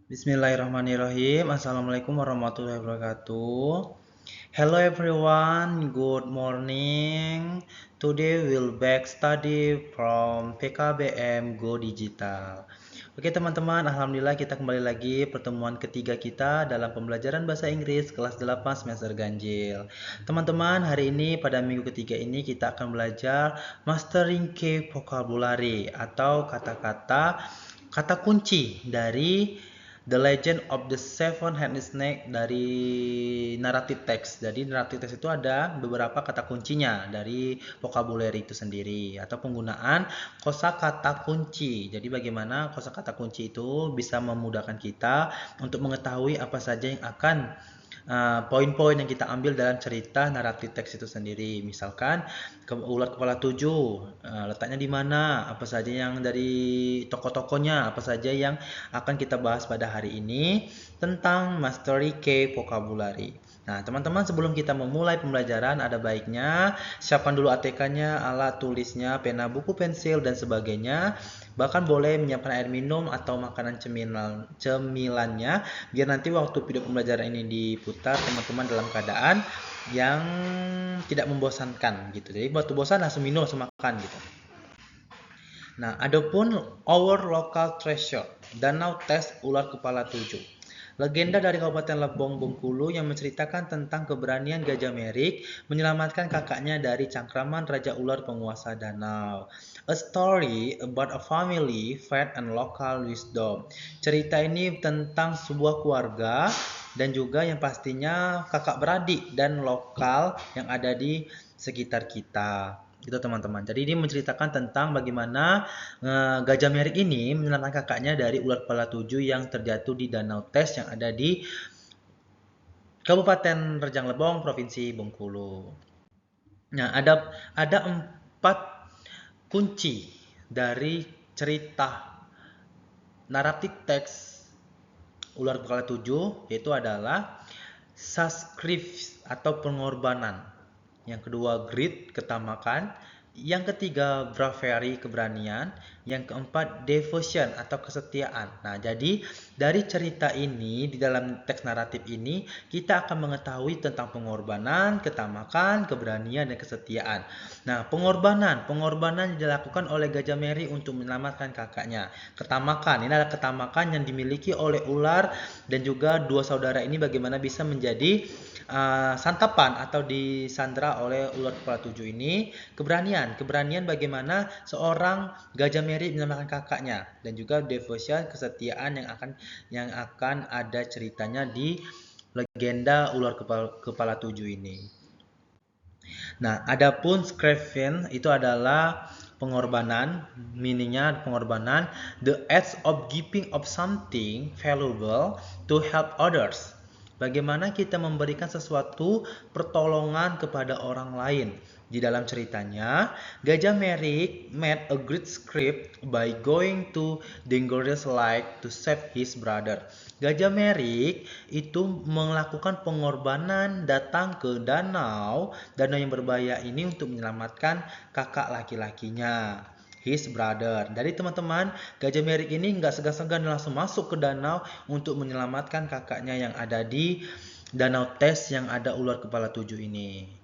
Bismillahirrahmanirrahim. Assalamualaikum warahmatullahi wabarakatuh. Hello everyone, good morning. Today we'll back study from PKBM Go Digital. Oke teman-teman, alhamdulillah kita kembali lagi pertemuan ketiga kita dalam pembelajaran bahasa Inggris kelas 8 semester ganjil. Teman-teman, hari ini pada minggu ketiga ini kita akan belajar Mastering Key Vocabulary atau kata kunci dari The Legend of the Seven-Headed Snake dari narrative text. Jadi narrative text itu ada beberapa kata kuncinya dari vocabulary itu sendiri atau penggunaan kosakata kunci. Jadi bagaimana kosakata kunci itu bisa memudahkan kita untuk mengetahui apa saja yang akan poin-poin yang kita ambil dalam cerita naratif teks itu sendiri. Misalkan ular kepala tujuh, letaknya di mana, apa saja yang dari tokoh-tokohnya, apa saja yang akan kita bahas pada hari ini tentang Mastery Key Vocabulary. Nah, teman-teman, sebelum kita memulai pembelajaran, ada baiknya siapkan dulu ATK-nya, alat tulisnya, pena, buku, pensil, dan sebagainya. Bahkan boleh menyiapkan air minum atau makanan cemilannya, biar nanti waktu video pembelajaran ini diputar, teman-teman dalam keadaan yang tidak membosankan gitu. Jadi waktu bosan langsung minum, langsung makan gitu. Nah, adapun our local treasure, Danau Tes Ular Kepala Tujuh. Legenda dari Kabupaten Lebong, Bengkulu yang menceritakan tentang keberanian Gajah Merik menyelamatkan kakaknya dari cangkraman Raja Ular penguasa danau. A story about a family, faith, and local wisdom. Cerita ini tentang sebuah keluarga dan juga yang pastinya kakak beradik dan lokal yang ada di sekitar kita. Itu teman-teman. Jadi ini menceritakan tentang bagaimana Gajah Merik ini menyelamatkan kakaknya dari ular kepala tujuh yang terjatuh di Danau Tes yang ada di Kabupaten Rejang Lebong, Provinsi Bengkulu. Nah, ada 4 kunci dari cerita naratif teks ular kepala tujuh, yaitu adalah sacrifice atau pengorbanan. Yang kedua, greed, ketamakan. Yang ketiga, bravery, keberanian. Yang keempat, devotion atau kesetiaan. Nah, jadi dari cerita ini, di dalam teks naratif ini, kita akan mengetahui tentang pengorbanan, ketamakan, keberanian, dan kesetiaan. Nah, pengorbanan yang dilakukan oleh Gajah Meri untuk menyelamatkan kakaknya. Ketamakan, ini adalah ketamakan yang dimiliki oleh ular dan juga dua saudara ini bagaimana bisa menjadi santapan atau disandra oleh ular kepala tujuh ini. Keberanian bagaimana seorang Gajah Meri menyelamatkan kakaknya, dan juga devotion, kesetiaan yang akan ada ceritanya di legenda ular kepala tujuh ini. Nah, adapun scraven itu adalah pengorbanan, meaningnya pengorbanan, the act of giving of something valuable to help others. Bagaimana kita memberikan sesuatu pertolongan kepada orang lain. Di dalam ceritanya, Gajah Merik made a great script by going to dangerous lake to save his brother. Gajah Merik itu melakukan pengorbanan datang ke danau yang berbahaya ini untuk menyelamatkan kakak laki-lakinya, his brother. Dari teman-teman, Gajah Merik ini nggak segan-segan langsung masuk ke danau untuk menyelamatkan kakaknya yang ada di Danau Tes yang ada ular kepala tujuh ini.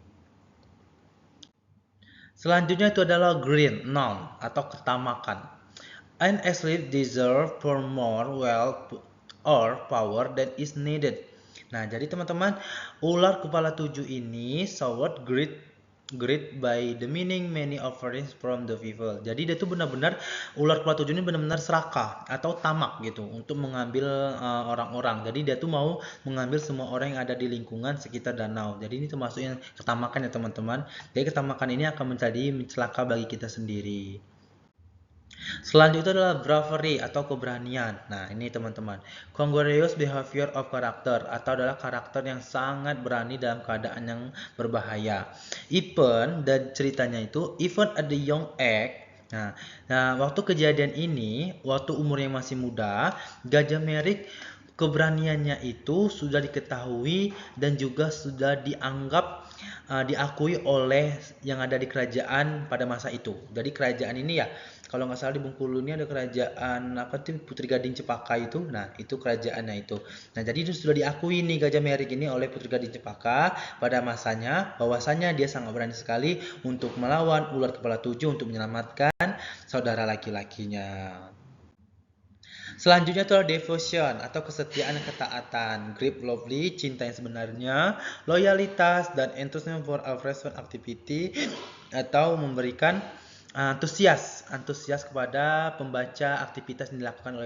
Selanjutnya itu adalah green, noun atau ketamakan. An athlete deserve for more wealth or power than is needed. Nah, jadi teman-teman, ular kepala tujuh ini showed great by the meaning many offerings from the people. Jadi dia tuh benar-benar, ular kepala tujuh ini benar-benar serakah atau tamak gitu untuk mengambil orang-orang. Jadi dia tuh mau mengambil semua orang yang ada di lingkungan sekitar danau. Jadi ini termasuk yang ketamakan ya teman-teman. Jadi ketamakan ini akan menjadi celaka bagi kita sendiri. Selanjutnya adalah bravery atau keberanian. Nah, ini teman-teman. Courageous behavior of character atau adalah karakter yang sangat berani dalam keadaan yang berbahaya. Even, dan ceritanya itu, even at the young age. Nah, waktu kejadian ini, waktu umurnya masih muda, Gajah Merik keberaniannya itu sudah diketahui dan juga sudah dianggap diakui oleh yang ada di kerajaan pada masa itu. Jadi kerajaan ini ya, kalau nggak salah di Bengkulu ini ada kerajaan apa tuh Putri Gading Cepaka itu. Nah, itu kerajaannya itu. Nah, jadi itu sudah diakui nih Gajah Merik ini oleh Putri Gading Cepaka pada masanya, bahwasanya dia sangat berani sekali untuk melawan ular kepala tujuh untuk menyelamatkan saudara laki-lakinya. Selanjutnya itu adalah devotion atau kesetiaan dan ketaatan. Grip lovely, cinta yang sebenarnya, loyalitas dan enthusiasm for a freshman activity atau memberikan antusias kepada pembaca aktivitas yang dilakukan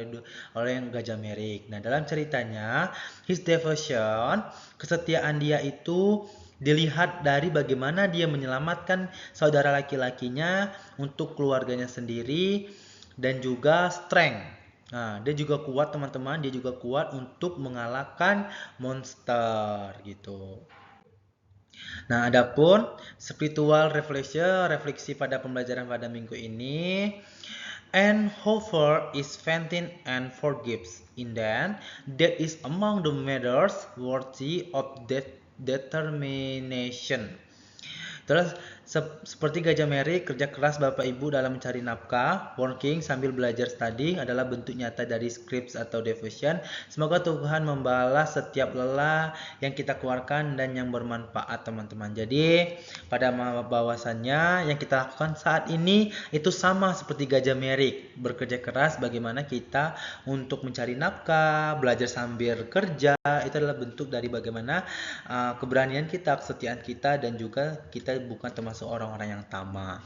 oleh Gajah Merik. Nah, dalam ceritanya, his devotion, kesetiaan dia itu dilihat dari bagaimana dia menyelamatkan saudara laki-lakinya untuk keluarganya sendiri dan juga strength. Nah, dia juga kuat teman-teman, dia juga kuat untuk mengalahkan monster gitu. Nah, adapun spiritual refleksi pada pembelajaran pada minggu ini, and however is fainting and forgives. In then, that is among the matters worthy of determination. Terus seperti Gajah Merik, kerja keras Bapak Ibu dalam mencari nafkah, working sambil belajar studying adalah bentuk nyata dari scripts atau devotion. Semoga Tuhan membalas setiap lelah yang kita keluarkan dan yang bermanfaat teman-teman. Jadi pada bahwasannya yang kita lakukan saat ini itu sama seperti Gajah Merik, bekerja keras bagaimana kita untuk mencari nafkah, belajar sambil kerja, itu adalah bentuk dari bagaimana keberanian kita, kesetiaan kita, dan juga kita bukan termasuk orang-orang yang tamak.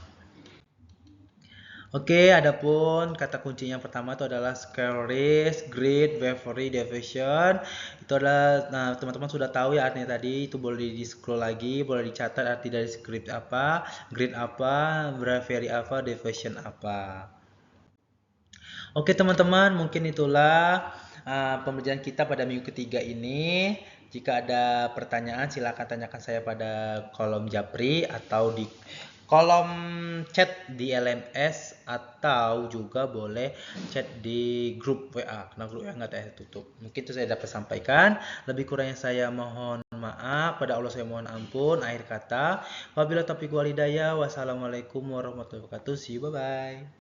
Oke, adapun kata kuncinya yang pertama itu adalah scaries, greed, bravery, devotion. Itu adalah, nah teman-teman sudah tahu ya artinya tadi, itu boleh di scroll lagi, boleh dicatat arti dari script apa, greed apa, bravery apa, devotion apa. Oke teman-teman, mungkin itulah pembelajaran kita pada minggu ketiga ini. Jika ada pertanyaan silakan tanyakan saya pada kolom Japri atau di kolom chat di LMS atau juga boleh chat di grup WA. Karena grup WA nggak tertutup. Mungkin itu saya dapat sampaikan. Lebih kurangnya saya mohon maaf. Pada Allah saya mohon ampun. Akhir kata, wabillahi taufiq wal hidayah. Wassalamualaikum warahmatullahi wabarakatuh. See you, bye bye.